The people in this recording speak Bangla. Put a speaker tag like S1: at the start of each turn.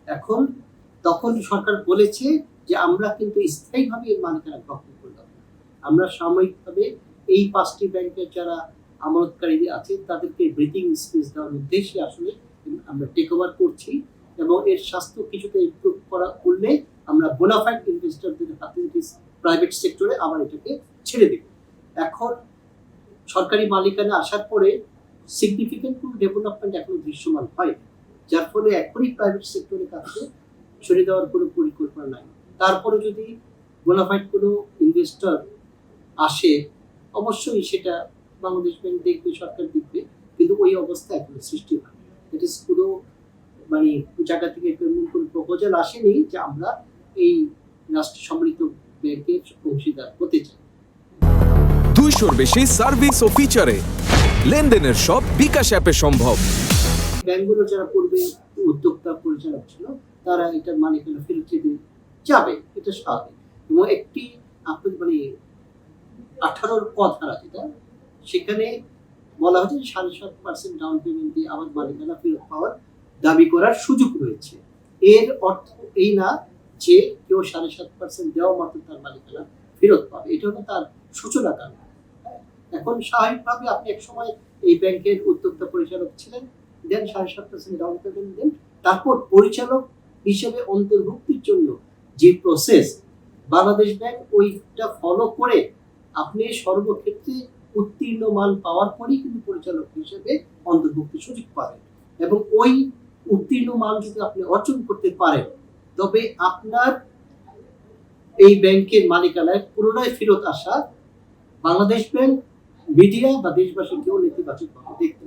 S1: এখন তখন সরকার বলেছে যে আমরা কিন্তু স্থায়ীভাবে এর মালিকানা গ্রহণ করলাম না, আমরা সাময়িকভাবে এই 5টি ব্যাংকের যারা আমানতকারী আছে তাদেরকে ব্রিথিং স্পেস দেওয়ার উদ্দেশ্যে আসলে আমরা টেক ওভার করছি এবং এর স্বাস্থ্য কিছুটা ইমপ্রুভ করলে আমরা বোনাফাইড ইনভেস্টরদের হাতে প্রাইভেট সেক্টরে আবার এটাকে ছেড়ে দেব। এখন সরকারি মালিকানা আসার পরে সিগনিফিকেন্ট কোনো ডেভেলপমেন্ট এখনো দৃশ্যমান হয়, যার ফলে এখনই প্রাইভেট সেক্টরের কাছে সরিয়ে দেওয়ার কোনো পরিকল্পনা নাই। তারপরে যদি বোনাফাইড কোনো ইনভেস্টর আসে অবশ্যই সেটা বাংলাদেশ ব্যাংক দেখবে, সরকার দেখবে, কিন্তু ওই অবস্থা এখনো সৃষ্টি হয়। এটা কোনো মানে জায়গা থেকে তেমন কোনো প্রপোজাল আসেনি যে আমরা এই রাষ্ট্র সম্মিলিত ব্যাংকের অংশীদার হতে চাই।
S2: 200-র বেশি সার্ভিস ও ফিচারে লেনদেনের সব বিকাশ অ্যাপে সম্ভব।
S1: ব্যাংকগুলো যারা পূর্বে উদ্যোক্তা পরিচালক ছিল তারা এটার মালিকানা ফেরত দিতে যাবে, এটা স্বাভাবিক। এবং একটি আপনার 18 ক ধারা যেটা, সেখানে বলা হয়েছে 7.5% ডাউন পেমেন্ট দিয়ে আবার মালিকানা ফেরত পাওয়ার দাবি করার সুযোগ রয়েছে। এর অর্থ এই না যে কেউ 7.5% দেওয়া মাত্র তার মালিকানা ফেরত পাবে, এটা হলো তার সূচনা কারণ। এখন স্বাভাবিকভাবে আপনি এক সময় এই ব্যাংকের উদ্যোক্তা পরিচালক ছিলেন, দেন 7.5% ডাউন পেমেন্ট দেন, তারপর পরিচালক হিসেবে অন্তর্ভুক্তির জন্য যে প্রসেস বাংলাদেশ ব্যাংক ওইটা ফলো করে আপনি সর্বক্ষেত্রে উত্তীর্ণ মান পাওয়ার পরেই কিন্তু পরিচালক হিসেবে অন্তর্ভুক্তির সুযোগ পাবেন। এবং ওই উত্তীর্ণ মান যদি আপনি অর্জন করতে পারেন তবে আপনার এই ব্যাংকের মালিকানায় পুনরায় ফেরত আসা বাংলাদেশ ব্যাংক, মিডিয়া বা দেশবাসী কেউ নেতিবাচকভাবে দেখতে।